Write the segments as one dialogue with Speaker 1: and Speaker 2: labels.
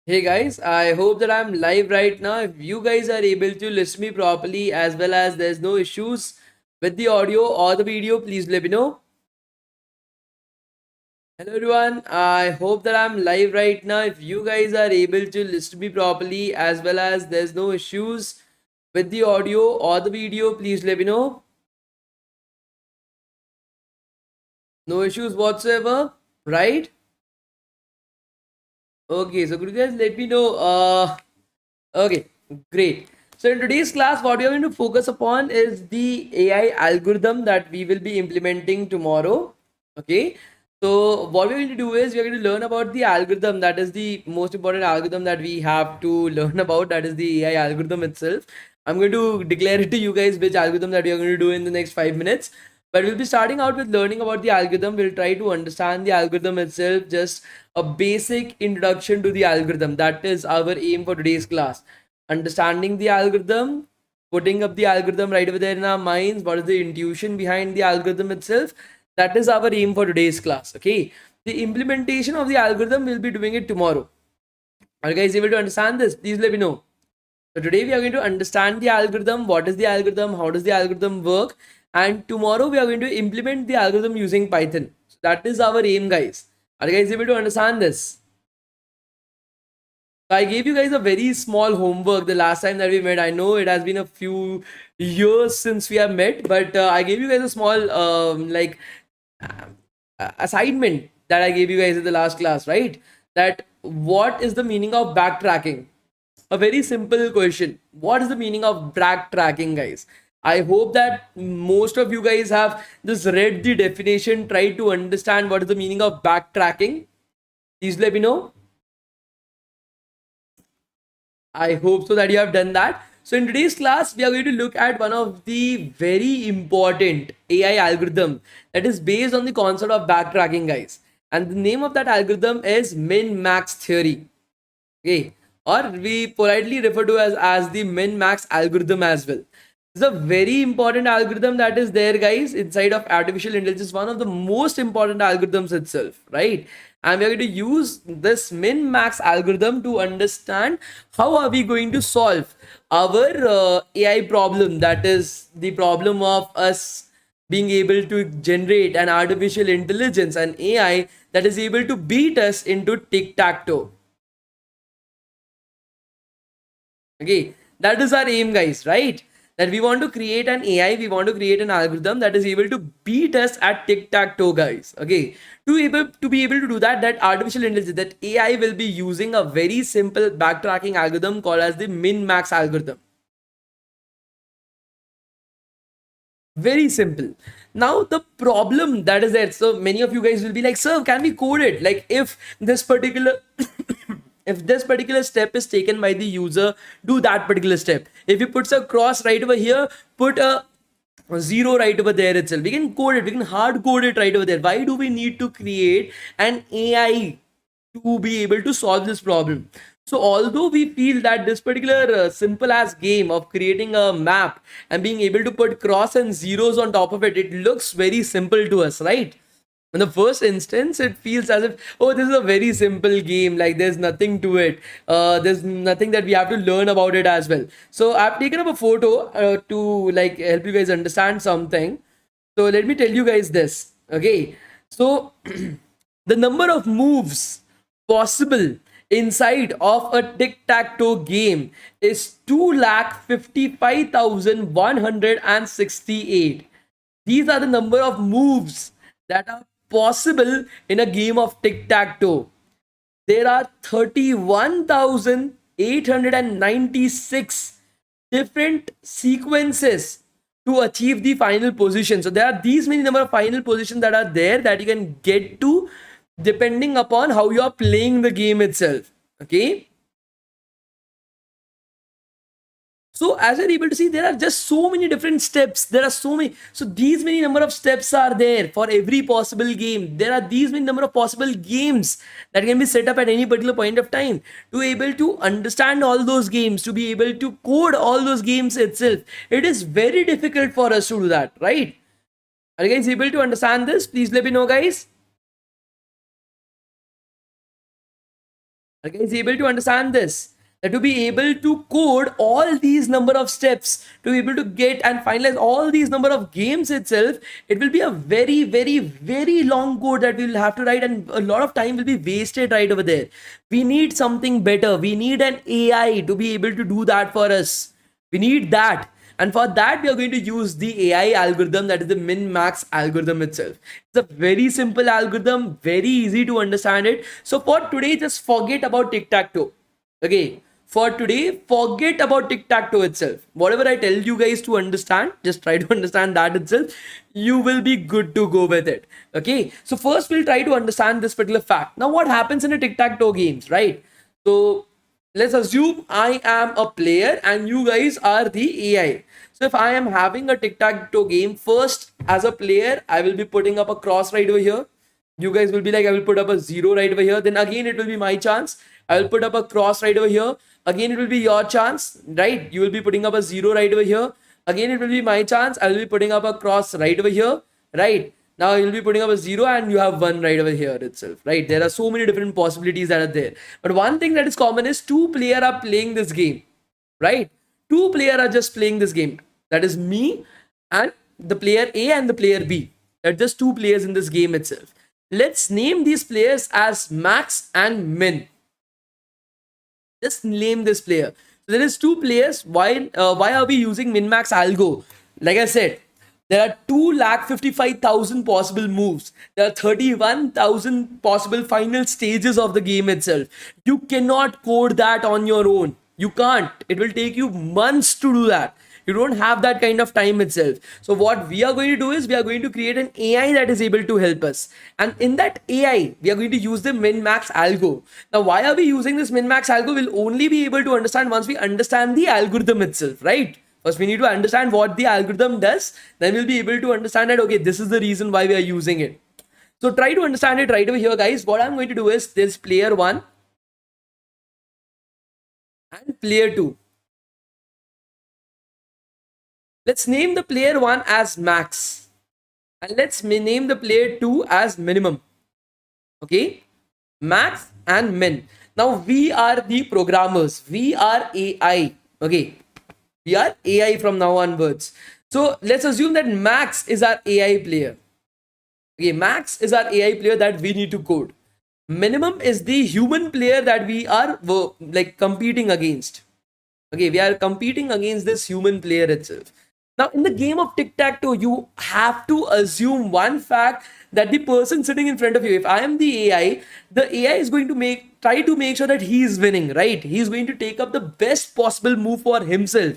Speaker 1: Hey guys, I hope that I'm live right now. If you guys are able to listen me properly as well as there's no issues with the audio or the video, please let me know. Hello everyone, I hope that I'm live right now. If you guys are able to listen me properly as well as there's no issues with the audio or the video, please let me know. No issues whatsoever, right? Okay, so could you guys let me know? Okay, great. So in today's class, what we are going to focus upon is the AI algorithm that we will be implementing tomorrow. Okay. So what we're going to do is we're going to learn about the algorithm. That is the most important algorithm that we have to learn about. That is the AI algorithm itself. I'm going to declare it to you guys which algorithm that we are going to do in the next 5 minutes. But we'll be starting out with learning about the algorithm. We'll try to understand the algorithm itself, just a basic introduction to the algorithm. That is our aim for today's class. Understanding the algorithm, putting up the algorithm right over there in our minds. What is the intuition behind the algorithm itself? That is our aim for today's class. Okay. The implementation of the algorithm, we'll be doing it tomorrow. Are you guys able to understand this? Please let me know. So today we are going to understand the algorithm. What is the algorithm? How does the algorithm work? And tomorrow we are going to implement the algorithm using Python. So that is our aim, guys. Are you guys able to understand this? So I gave you guys a very small homework the last time that we met. I know it has been a few years since we have met, but I gave you guys a small assignment that I gave you guys in the last class, right? That what is the meaning of backtracking? A very simple question. What is the meaning of backtracking, guys? I hope that most of you guys have just read the definition, tried to understand what is the meaning of backtracking. Please let me know. I hope so that you have done that. So in today's class, we are going to look at one of the very important AI algorithm that is based on the concept of backtracking, guys. And the name of that algorithm is min-max theory. Okay, or we politely refer to as the min-max algorithm as well. It's a very important algorithm that is there, guys, inside of artificial intelligence, one of the most important algorithms itself, right? And we're going to use this min-max algorithm to understand how are we going to solve our AI problem, that is the problem of us being able to generate an artificial intelligence, an AI that is able to beat us into tic-tac-toe. Okay, that is our aim, guys, right? That we want to create an AI, we want to create an algorithm that is able to beat us at tic-tac-toe, guys. Okay, to be able to do that, that artificial intelligence, that AI will be using a very simple backtracking algorithm called as the min-max algorithm. Very simple. Now the problem that is there, so many of you guys will be like, sir, can we code it? Like if this particular if this particular step is taken by the user, do that particular step. If he puts a cross right over here, put a zero right over there itself. We can code it, we can hard code it right over there. Why do we need to create an AI to be able to solve this problem? So although we feel that this particular simple as game of creating a map and being able to put cross and zeros on top of it, it looks very simple to us, right? In the first instance, it feels as if, oh, this is a very simple game, like there's nothing to it, there's nothing that we have to learn about it as well. So I've taken up a photo to like help you guys understand something. So let me tell you guys this. Okay, so the number of moves possible inside of a tic-tac-toe game is 2,55,168. These are the number of moves that are possible in a game of tic-tac-toe. There are 31,896 different sequences to achieve the final position. So there are these many number of final positions that are there that you can get to depending upon how you are playing the game itself. Okay, so as you're able to see, there are just so many different steps. There are so many. So these many number of steps are there for every possible game. There are these many number of possible games that can be set up at any particular point of time. To able to understand all those games, to be able to code all those games itself, it is very difficult for us to do that, right? Are you guys able to understand this? Please let me know, guys. Are you guys able to understand this? That to be able to code all these number of steps, to be able to get and finalize all these number of games itself, it will be a very, very, very long code that we will have to write, and a lot of time will be wasted right over there. We need something better. We need an AI to be able to do that for us. We need that. And for that, we are going to use the AI algorithm, that is the min-max algorithm itself. It's a very simple algorithm, very easy to understand it. So for today, just forget about tic-tac-toe. Okay. For today, forget about tic-tac-toe itself. Whatever I tell you guys to understand, just try to understand that itself. You will be good to go with it. Okay. So first, we'll try to understand this particular fact. Now, what happens in a tic-tac-toe games, right? So let's assume I am a player and you guys are the AI. So if I am having a tic-tac-toe game, first as a player, I will be putting up a cross right over here. You guys will be like, I will put up a 0 right over here. Then again, it will be my chance. I will put up a cross right over here. Again, it will be your chance, right? You will be putting up a 0 right over here. Again, it will be my chance. I will be putting up a cross right over here, right? Now you'll be putting up a 0 and you have 1 right over here itself, right? There are so many different possibilities that are there. But one thing that is common is two players are playing this game, right? Two players are just playing this game. That is me and the player A and the player B. They're just two players in this game itself. Let's name these players as Max and Min. Just name this player. So there is two players. Why are we using min-max algo? Like I said, there are 2,55,000 possible moves. There are 31,000 possible final stages of the game itself. You cannot code that on your own. You can't. It will take you months to do that. You don't have that kind of time itself. So what we are going to do is we are going to create an AI that is able to help us. And in that AI, we are going to use the min-max algo. Now, why are we using this min-max algo? We'll only be able to understand once we understand the algorithm itself, right? First, we need to understand what the algorithm does. Then we'll be able to understand that, okay, this is the reason why we are using it. So try to understand it right over here, guys. What I'm going to do is this player 1 and player 2. Let's name the player 1 as max. And let's name the player 2 as minimum. Okay? Max and min. Now we are the programmers. We are AI. Okay? We are AI from now onwards. So let's assume that Max is our AI player. Okay, Max is our AI player that we need to code. Minimum is the human player that we are like competing against. Okay, we are competing against this human player itself. Now, in the game of tic-tac-toe, you have to assume one fact, that the person sitting in front of you, if I am the AI is going to try to make sure that he is winning, right? He is going to take up the best possible move for himself.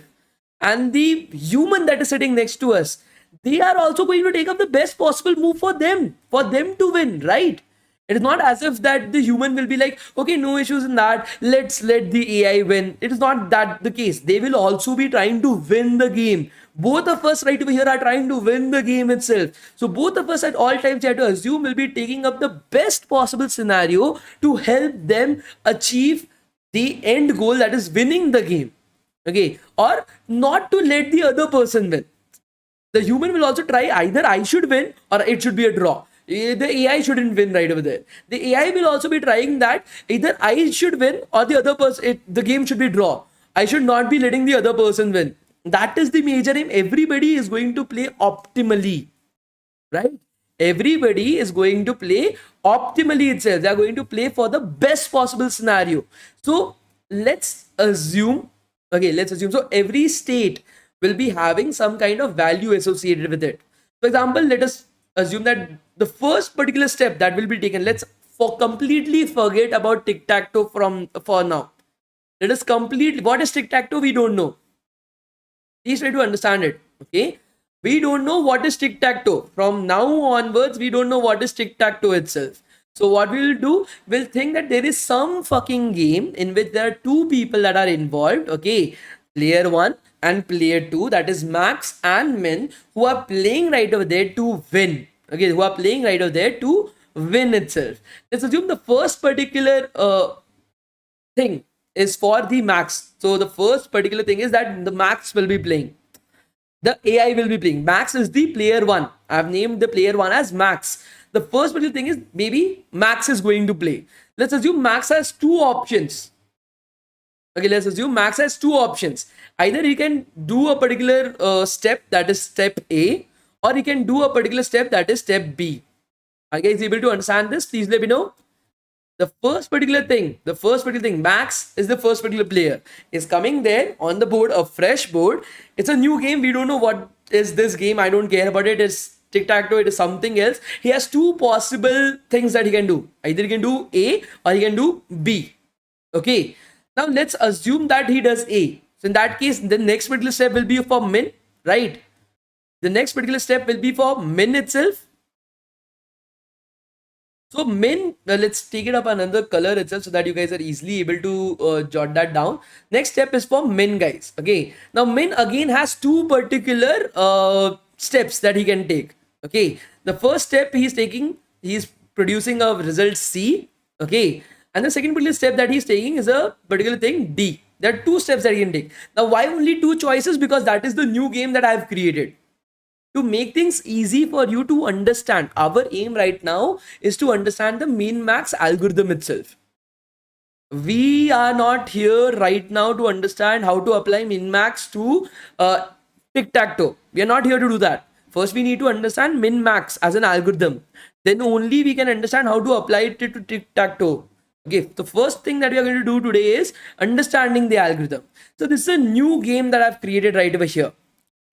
Speaker 1: And the human that is sitting next to us, they are also going to take up the best possible move for them to win, right? It is not as if that the human will be like, okay, no issues in that, let's let the AI win. It is not that the case. They will also be trying to win the game. Both of us right over here are trying to win the game itself. So both of us at all times, you have to assume, will be taking up the best possible scenario to help them achieve the end goal, that is winning the game. Okay, or not to let the other person win. The human will also try, either I should win or it should be a draw. The AI shouldn't win right over there. The AI will also be trying that either I should win or the other person, the game should be draw. I should not be letting the other person win. That is the major aim. Everybody is going to play optimally, right? Everybody is going to play optimally itself. They are going to play for the best possible scenario. So let's assume, so every state will be having some kind of value associated with it. For example, let us assume that the first particular step that will be taken, let's completely forget about tic-tac-toe for now. Let us completely, what is tic-tac-toe? We don't know. Please try to understand it. Okay, we don't know what is tic-tac-toe. From now onwards, we don't know what is tic-tac-toe itself. So what we will do, we'll think that there is some fucking game in which there are two people that are involved. Okay, player 1 and player 2, that is Max and Min, who are playing right over there to win. Okay, who are playing right over there to win itself. Let's assume the first particular thing is for the Max. So the first particular thing is that the Max will be playing. The AI will be playing. Max is the player 1. I have named the player 1 as Max. The first particular thing is maybe Max is going to play. Let's assume Max has two options. Okay, let's assume Max has two options. Either he can do a particular step, that is step A, or he can do a particular step, that is step B. Are you guys able to understand this? Please let me know. The first particular thing, Max is the first particular player, is coming there on the board, a fresh board. It's a new game. We don't know what is this game. I don't care about it. It's tic-tac-toe. It is something else. He has two possible things that he can do. Either he can do A or he can do B. Okay. Now let's assume that he does A. So in that case, the next particular step will be for min, right? The next particular step will be for min itself. So min, let's take it up another color itself so that you guys are easily able to jot that down. Next step is for min, guys. Okay. Now min again has two particular steps that he can take. Okay. The first step he's taking, he's producing a result C. Okay. And the second particular step that he's taking is a particular thing D. There are two steps that he can take. Now why only two choices? Because that is the new game that I've created. To make things easy for you to understand, our aim right now is to understand the min-max algorithm itself. We are not here right now to understand how to apply min-max to tic-tac-toe. We are not here to do that. First, we need to understand min-max as an algorithm. Then only we can understand how to apply it to tic-tac-toe. Okay, the first thing that we are going to do today is understanding the algorithm. So this is a new game that I've created right over here.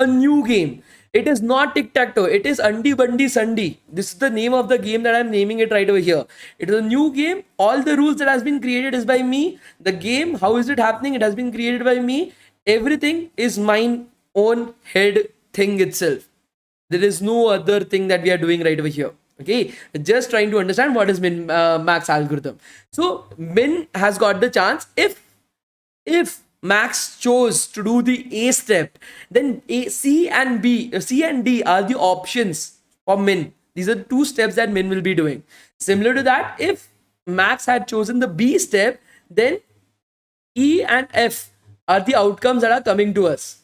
Speaker 1: A new game. It is not tic-tac-toe. It is Undi Bundi Sundi. This is the name of the game that I'm naming it right over here. It is a new game. All the rules that has been created is by me. The game, how is it happening? It has been created by me. Everything is mine own head thing itself. There is no other thing that we are doing right over here. Okay, just trying to understand what is min max algorithm. So min has got the chance if Max chose to do the A step, then C and D are the options for min. These are the two steps that min will be doing. Similar to that, if Max had chosen the B step, then E and F are the outcomes that are coming to us.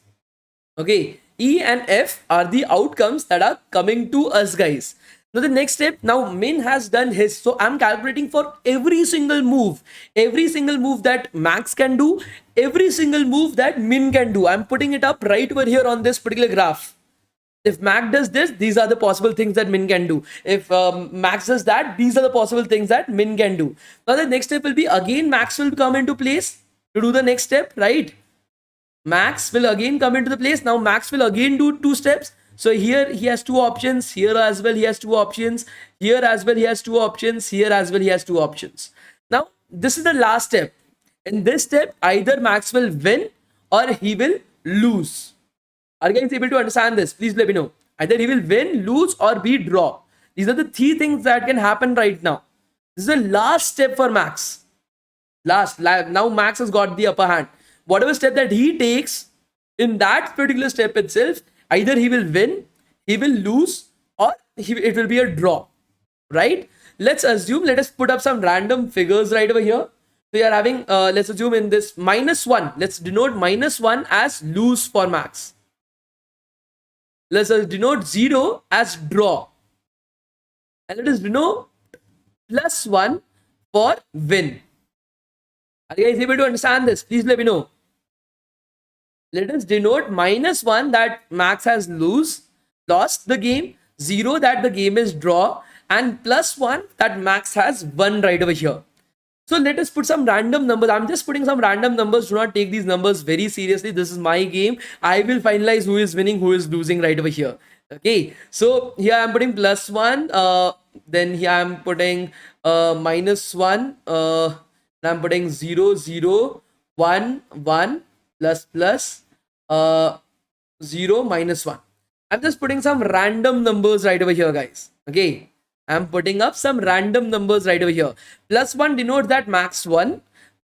Speaker 1: Okay, E and F are the outcomes that are coming to us, guys. Now the next step, now min has done his. So I'm calculating for every single move that Max can do, every single move that min can do. I'm putting it up right over here on this particular graph. If Max does this, these are the possible things that min can do. If Max does that, these are the possible things that min can do. Now the next step will be, again Max will come into place to do the next step, right? Max will again come into the place. Now Max will again do two steps. So here he has two options, here as well he has two options, here as well he has two options, here as well he has two options. Now this is the last step. In this step, either Max will win or he will lose. Are you guys able to understand this? Please let me know. Either he will win, lose, or be draw. These are the three things that can happen right now. This is the last step for Max. Now Max has got the upper hand. Whatever step that he takes, in that particular step itself, either he will win, he will lose, or it will be a draw, right? Let us put up some random figures right over here. So you are having, let's assume in this -1, let's denote -1 as lose for Max. Let's denote 0 as draw. And let us denote +1 for win. Are you guys able to understand this? Please let me know. Let us denote -1 that Max has lost the game, 0 that the game is draw, and +1 that Max has won right over here. So let us put some random numbers. I'm just putting some random numbers. Do not take these numbers very seriously. This is my game. I will finalize who is winning, who is losing right over here. Okay. So here I'm putting +1. Then here I'm putting -1. I'm putting 0, 0, 1, 1, plus 0, -1. I'm just putting some random numbers right over here, guys. Okay. I'm putting up some random numbers right over here. +1 denotes that Max won.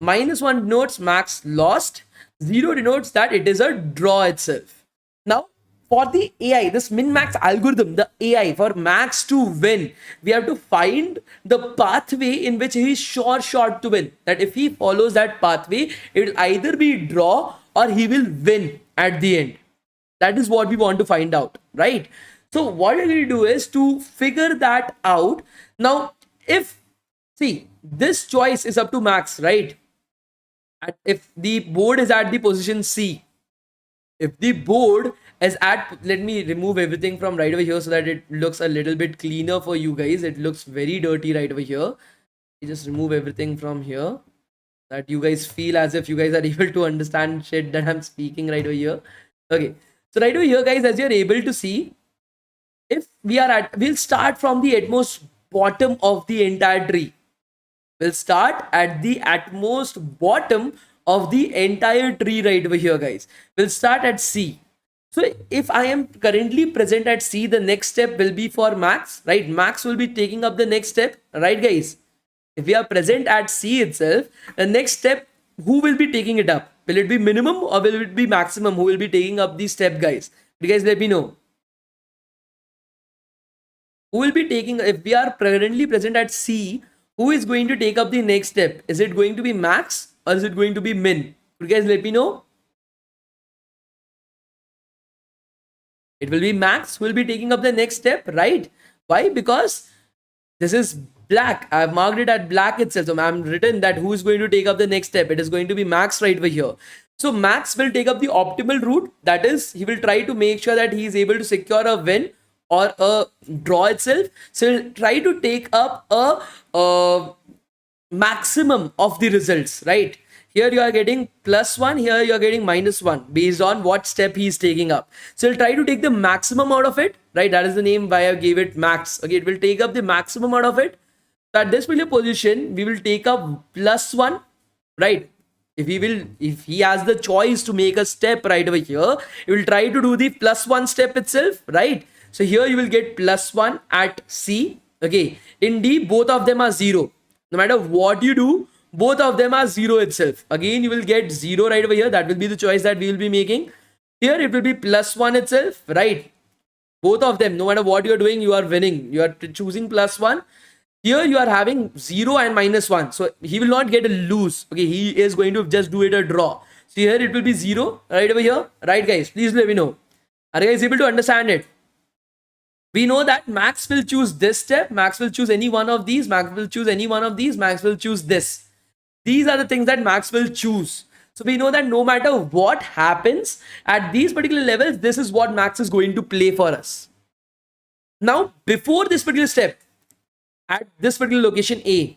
Speaker 1: -1 denotes Max lost. 0 denotes that it is a draw itself. Now, for the AI, this min-max algorithm, the AI for Max to win, we have to find the pathway in which he is sure to win. That if he follows that pathway, it will either be draw or he will win at the end. That is what we want to find out, right? So what we're going to do is to figure that out. Now, if See, this choice is up to max, right? If the board is at the position C, if the board is at, let me remove everything from right over here so that it looks a little bit cleaner for you guys. It looks very dirty right over here. You just remove everything from here that you guys feel as if you guys are able to understand shit that I'm speaking right over here. Okay, so right over here, guys, as you're able to see, if we are at, we'll start from the utmost bottom of the entire tree. We'll start at the utmost bottom of the entire tree right over here, guys. We'll start at C. So if I am currently present at C, the next step will be for Max, right? Max will be taking up the next step, right, guys? If we are present at C itself, the next step, who will be taking it up? Will it be minimum or will it be maximum? Who will be taking up the step, guys? You guys let me know. Who will be taking, if we are currently present at C, who is going to take up the next step? Is it going to be max or is it going to be min? Could you guys let me know? It will be max who will be taking up the next step, right? Why? Because this is black. I've marked it at black itself. So I'm written that who is going to take up the next step. It is going to be max right over here. So max will take up the optimal route. That is, he will try to make sure that he is able to secure a win or a draw itself. So he'll try to take up a maximum of the results, right? Here you are getting +1, here you are getting -1 based on what step he is taking up. So he'll try to take the maximum out of it, right? That is the name why I gave it max. Okay, it will take up the maximum out of it. So at this particular position, we will take up +1, right? If he has the choice to make a step right over here, he will try to do the +1 step itself, right? So here you will get +1 at C. Okay, in D, both of them are 0. No matter what you do, both of them are 0 itself. Again, you will get 0 right over here. That will be the choice that we will be making. Here it will be +1 itself, right? Both of them, no matter what you're doing, you are winning. You are choosing +1. Here you are having 0 and -1. So he will not get a lose. Okay, he is going to just do it a draw. So here it will be 0 right over here. Right, guys? Please let me know. Are you guys able to understand it? We know that Max will choose this step. Max will choose any one of these. Max will choose any one of these. Max will choose this. These are the things that Max will choose. So we know that no matter what happens at these particular levels, this is what Max is going to play for us. Now, before this particular step, at this particular location A,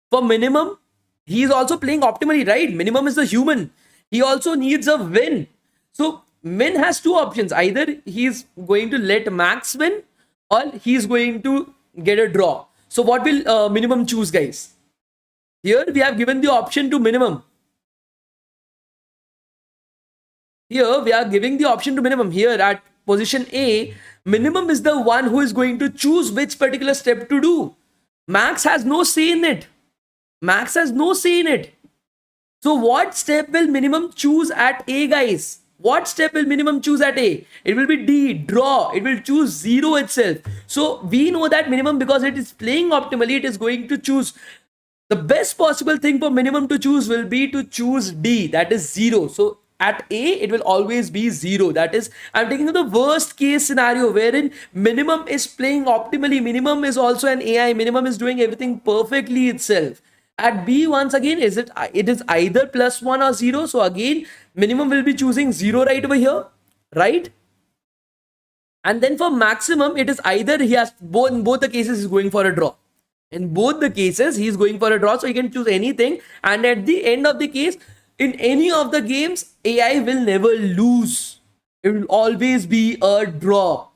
Speaker 1: for minimum, he is also playing optimally, right? Minimum is the human. He also needs a win. So min has two options. Either he is going to let Max win or he is going to get a draw. So what will minimum choose, guys? Here we have given the option to minimum. Here we are giving the option to minimum. Here at position A, minimum is the one who is going to choose which particular step to do. Max has no say in it. Max has no say in it. So what step will minimum choose at A, guys? What step will minimum choose at A? It will be D, draw. It will choose 0 itself. So we know that minimum, because it is playing optimally, it is going to choose. The best possible thing for minimum to choose will be to choose D, that is 0. So at A, it will always be 0. That is, I'm taking the worst case scenario wherein minimum is playing optimally. Minimum is also an AI. Minimum is doing everything perfectly itself. At B, once again, it is either +1 or 0. So again, minimum will be choosing 0 right over here, right? And then for maximum, it is either he has both, in both the cases, he's going for a draw. In both the cases, he's going for a draw. So he can choose anything. And at the end of the case, in any of the games, AI will never lose. It will always be a draw.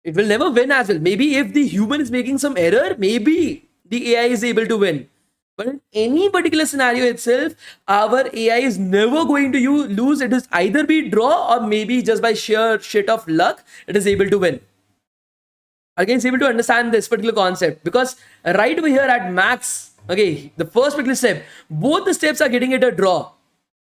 Speaker 1: It will never win as well. Maybe if the human is making some error, maybe the AI is able to win. But in any particular scenario itself, our AI is never going to lose. It is either be draw or maybe just by sheer shit of luck, it is able to win. Again, it's able to understand this particular concept, because right over here at max, okay, the first particular step, both the steps are getting it a draw.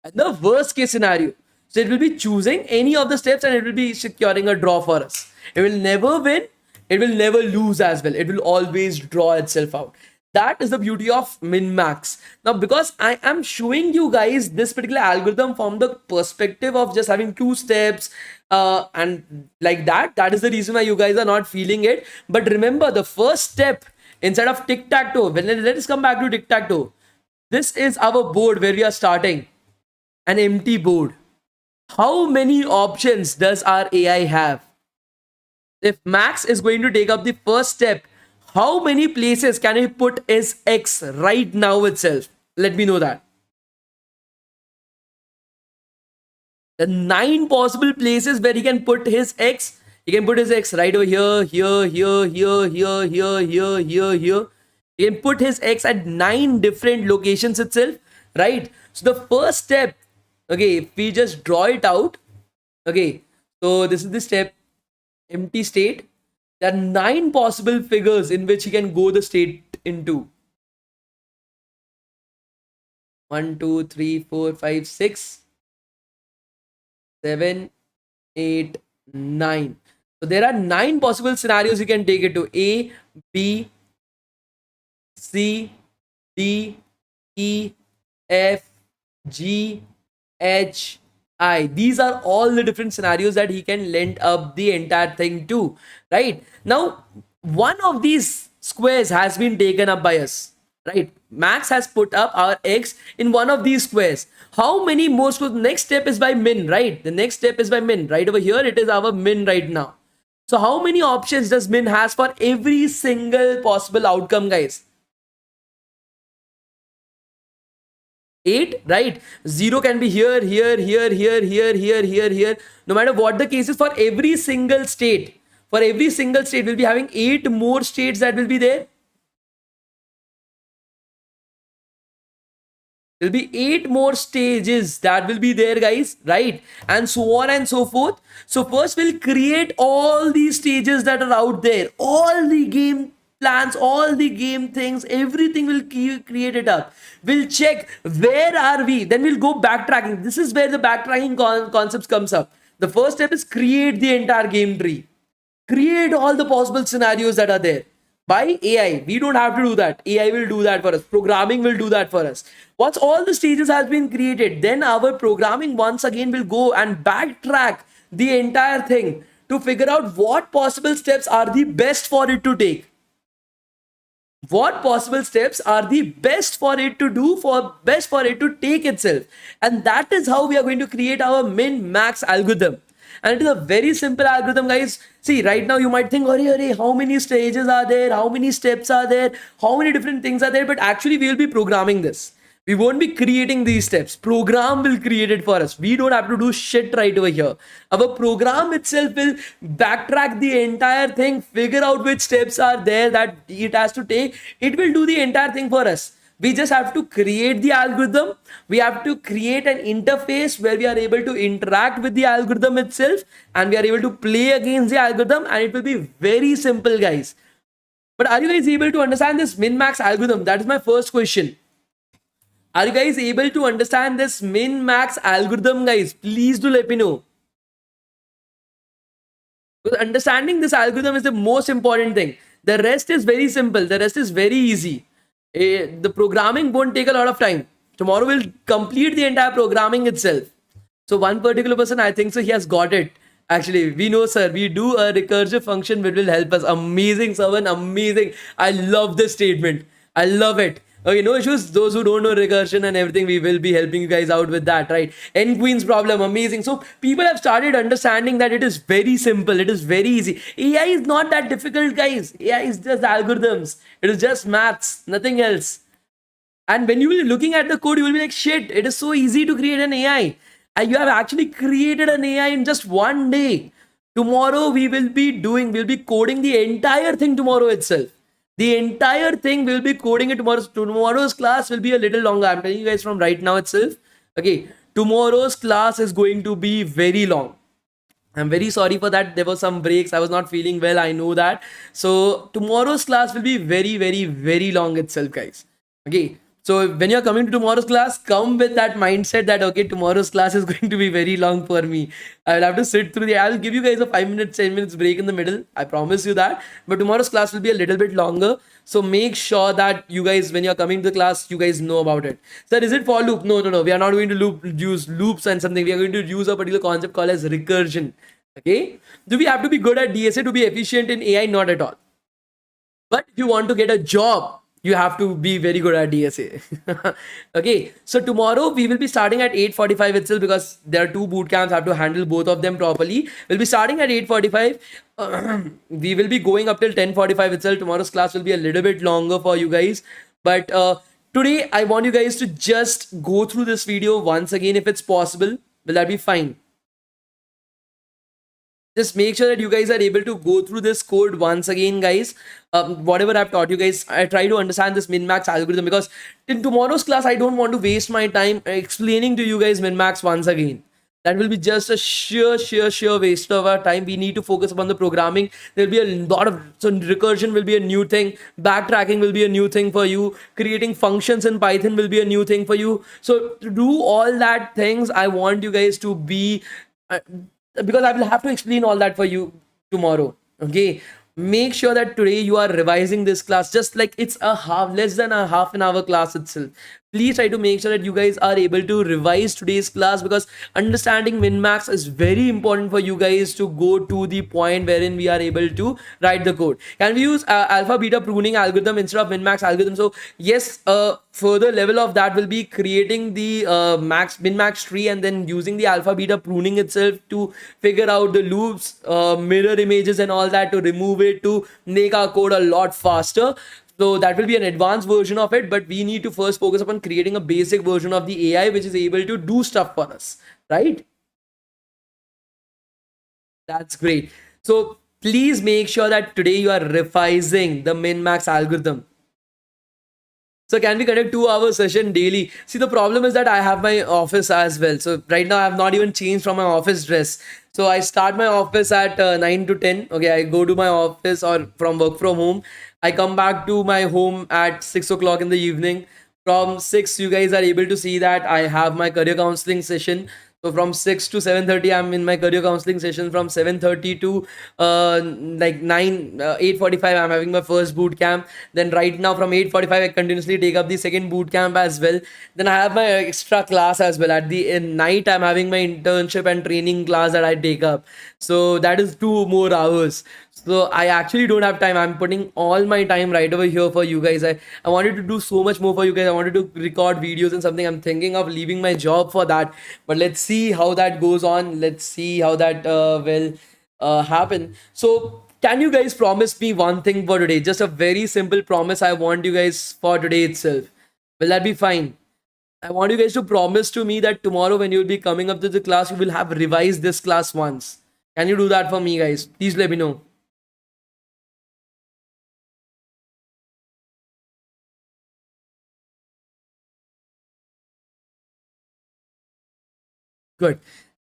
Speaker 1: And the worst case scenario, so it will be choosing any of the steps and it will be securing a draw for us. It will never win. It will never lose as well. It will always draw itself out. That is the beauty of min-max. Now, because I am showing you guys this particular algorithm from the perspective of just having 2 steps and like that is the reason why you guys are not feeling it. But remember, the first step Instead of tic-tac-toe, let us come back to tic-tac-toe. This is our board where we are starting, an empty board. How many options does our AI have? If Max is going to take up the first step, how many places can he put his X right now itself? Let me know that. The 9 possible places where he can put his X. He can put his X right over here, here. He can put his X at 9 different locations itself, right? So the first step, okay, if we just draw it out, okay, so this is the step, empty state. There are 9 possible figures in which he can go the state into. 1, 2, 3, 4, 5, 6, 7, 8, 9. So there are 9 possible scenarios you can take it to: A, B, C, D, E, F, G, H, I. These are all the different scenarios that he can lend up the entire thing to, right? Now, one of these squares has been taken up by us, right? Max has put up our X in one of these squares. How many more squares? Next step is by min, right? The next step is by min. Right over here, it is our min right now. So how many options does min has for every single possible outcome, guys? 8, right? 0 can be here. No matter what the case is, for every single state, we'll be having 8 more states that will be there. There'll be 8 more stages that will be there, guys, right? And so on and so forth. So first we'll create all these stages that are out there, all the game plans, all the game things, everything will create it up. We'll check where are we, then we'll go backtracking. This is where the backtracking concepts comes up. The first step is create the entire game tree, create all the possible scenarios that are there by AI. We don't have to do that. AI will do that for us. Programming will do that for us. Once all the stages has been created, then our programming once again will go and backtrack the entire thing to figure out what possible steps are the best for it to take. What possible steps are the best for it to do, best for it to take itself. And that is how we are going to create our min max algorithm. And it is a very simple algorithm, guys. See, right now you might think, how many stages are there? How many steps are there? How many different things are there? But actually, we will be programming this. We won't be creating these steps. Program will create it for us. We don't have to do shit right over here. Our program itself will backtrack the entire thing, figure out which steps are there that it has to take. It will do the entire thing for us. We just have to create the algorithm. We have to create an interface where we are able to interact with the algorithm itself, and we are able to play against the algorithm, and it will be very simple, guys. But are you guys able to understand this min-max algorithm? That is my first question. Are you guys able to understand this min-max algorithm, guys? Please do let me know. Because understanding this algorithm is the most important thing. The rest is very simple. The rest is very easy. The programming won't take a lot of time. Tomorrow we'll complete the entire programming itself. So one particular person, I think so, he has got it. Actually, we know, sir, we do a recursive function which will help us. Amazing, Savan, amazing. I love this statement. I love it. Okay, no issues. Those who don't know recursion and everything, we will be helping you guys out with that, right? N Queen's problem, amazing. So people have started understanding that it is very simple. It is very easy. AI is not that difficult, guys. AI is just algorithms. It is just maths, nothing else. And when you will be looking at the code, you will be like, shit, it is so easy to create an AI. And you have actually created an AI in just one day. Tomorrow we'll be coding the entire thing tomorrow itself. The entire thing will be coding it tomorrow. Tomorrow's class will be a little longer. I'm telling you guys from right now itself. Okay, tomorrow's class is going to be very long. I'm very sorry for that. There were some breaks. I was not feeling well. I know that. So tomorrow's class will be very, very, very long itself, guys. Okay. So when you're coming to tomorrow's class, come with that mindset that, okay, tomorrow's class is going to be very long for me. I'll have to sit through I'll give you guys a 5 minutes, 10 minutes break in the middle. I promise you that. But tomorrow's class will be a little bit longer. So make sure that you guys, when you're coming to the class, you guys know about it. Sir, is it for loop? No. We are not going to use loops and something. We are going to use a particular concept called as recursion. Okay. Do we have to be good at DSA to be efficient in AI? Not at all. But if you want to get a job, you have to be very good at DSA. Okay, so tomorrow we will be starting at 8:45 itself because there are two boot camps. I have to handle both of them properly. We'll be starting at 8:45. We will be going up till 10:45 itself. Tomorrow's class will be a little bit longer for you guys. But today I want you guys to just go through this video once again if it's possible. Will that be fine? Just make sure that you guys are able to go through this code once again, guys. Whatever I've taught you guys, I try to understand this min-max algorithm, because in tomorrow's class I don't want to waste my time explaining to you guys min-max once again. That will be just a sheer waste of our time. We need to focus upon the programming. There'll be a lot of, so recursion will be a new thing, backtracking will be a new thing for you, creating functions in Python will be a new thing for you. So to do all that things, I want you guys to be because I will have to explain all that for you tomorrow. Okay. Make sure that today you are revising this class, just like it's a less than a half an hour class itself. Please try to make sure that you guys are able to revise today's class, because understanding min-max is very important for you guys to go to the point wherein we are able to write the code. Can we use alpha beta pruning algorithm instead of min-max algorithm? So yes, further level of that will be creating the min-max tree and then using the alpha beta pruning itself to figure out the loops, mirror images and all that, to remove it, to make our code a lot faster. So that will be an advanced version of it, but we need to first focus upon creating a basic version of the AI which is able to do stuff for us, right? That's great. So please make sure that today you are revising the min-max algorithm. So can we conduct 2 hour session daily? See, the problem is that I have my office as well. So right now I have not even changed from my office dress. So I start my office at 9 to 10. Okay, I go to my office or from work from home. I come back to my home at 6 o'clock in the evening. From 6, you guys are able to see that I have my career counseling session. So from 6 to 7:30, I'm in my career counseling session. From 7:30 to like 8:45, I'm having my first boot camp. Then right now from 8:45, I continuously take up the second boot camp as well. Then I have my extra class as well. At the in night, I'm having my internship and training class that I take up. So that is 2 more hours. So I actually don't have time. I'm putting all my time right over here for you guys. I wanted to do so much more for you guys. I wanted to record videos and something. I'm thinking of leaving my job for that. But let's see how that goes on. Let's see how that will happen. So can you guys promise me one thing for today? Just a very simple promise I want you guys for today itself. Will that be fine? I want you guys to promise to me that tomorrow when you'll be coming up to the class, you will have revised this class once. Can you do that for me, guys? Please let me know. Good.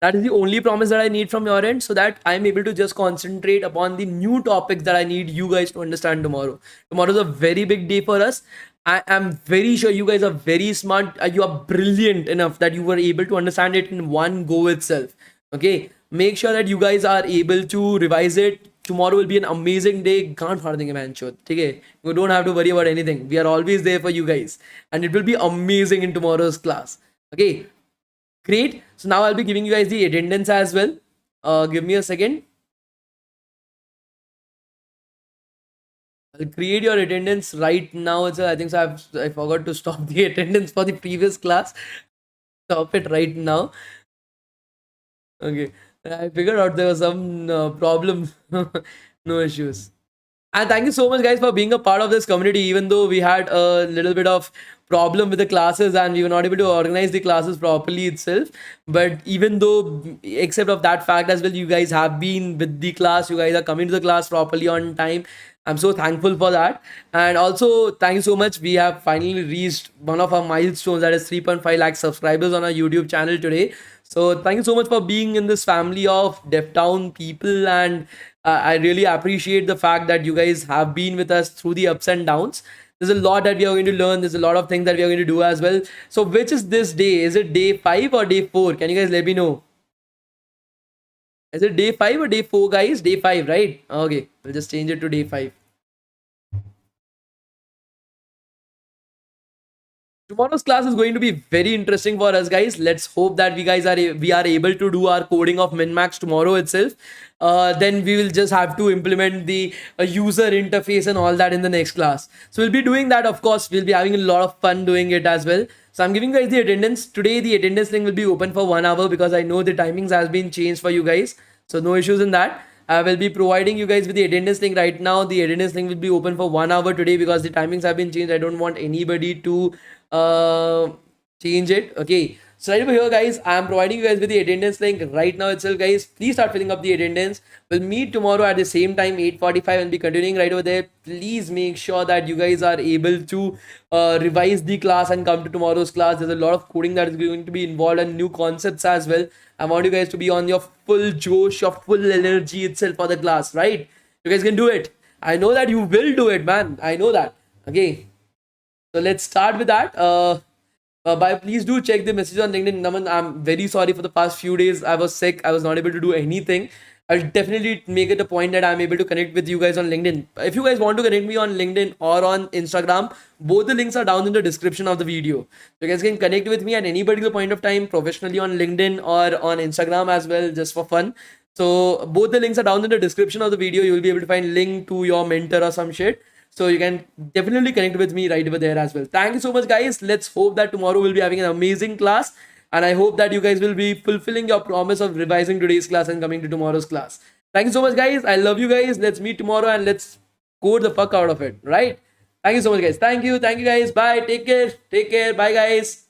Speaker 1: That is the only promise that I need from your end, so that I'm able to just concentrate upon the new topics that I need you guys to understand tomorrow. Tomorrow is a very big day for us. I am very sure you guys are very smart. You are brilliant enough that you were able to understand it in one go itself. Okay. Make sure that you guys are able to revise it. Tomorrow will be an amazing day. Can't फाड़ देंगे man चोद. ठीक है? You don't have to worry about anything. We are always there for you guys, and it will be amazing in tomorrow's class. Okay. Great. So now I'll be giving you guys the attendance as well. Give me a second. I'll create your attendance right now. I think so. I forgot to stop the attendance for the previous class. Stop it right now. Okay. I figured out there was some problem. No issues. And thank you so much, guys, for being a part of this community. Even though we had a little bit of problem with the classes and we were not able to organize the classes properly itself, but even though, except of that fact as well, you guys have been with the class. You guys are coming to the class properly on time. I'm so thankful for that. And also, thank you so much. We have finally reached one of our milestones, that is 3.5 lakh subscribers on our YouTube channel today. So thank you so much for being in this family of DevTown people, and I really appreciate the fact that you guys have been with us through the ups and downs. There's a lot that we are going to learn. There's a lot of things that we are going to do as well. So which is this day? Is it day 5 or day 4? Can you guys let me know? Is it day 5 or day 4, guys? Day 5, right? Okay, we'll just change it to day 5. Tomorrow's class is going to be very interesting for us, guys. Let's hope that we are able to do our coding of minmax tomorrow itself. Then we will just have to implement the user interface and all that in the next class. So we'll be doing that. Of course, we'll be having a lot of fun doing it as well. So I'm giving you guys the attendance today. The attendance link will be open for 1 hour because I know the timings has been changed for you guys. So no issues in that. I will be providing you guys with the attendance link right now. The attendance link will be open for 1 hour today because the timings have been changed. I don't want anybody to uh, change it. Okay. So right over here, guys, I am providing you guys with the attendance link right now itself, guys. Please start filling up the attendance. We'll meet tomorrow at the same time, 8:45, and be continuing right over there. Please make sure that you guys are able to revise the class and come to tomorrow's class. There's a lot of coding that is going to be involved and new concepts as well. I want you guys to be on your full josh, your full energy itself for the class, right? You guys can do it. I know that you will do it, man. I know that. Okay. So let's start with that. By please do check the message on LinkedIn. Naman, I'm very sorry for the past few days. I was sick. I was not able to do anything. I'll definitely make it a point that I'm able to connect with you guys on LinkedIn. If you guys want to connect me on LinkedIn or on Instagram, both the links are down in the description of the video. So you guys can connect with me at any particular point of time, professionally on LinkedIn or on Instagram as well, just for fun. So both the links are down in the description of the video. You will be able to find link to your mentor or some shit. So you can definitely connect with me right over there as well. Thank you so much, guys. Let's hope that tomorrow we'll be having an amazing class. And I hope that you guys will be fulfilling your promise of revising today's class and coming to tomorrow's class. Thank you so much, guys. I love you guys. Let's meet tomorrow and let's code the fuck out of it. Right? Thank you so much, guys. Thank you. Thank you, guys. Bye. Take care. Take care. Bye, guys.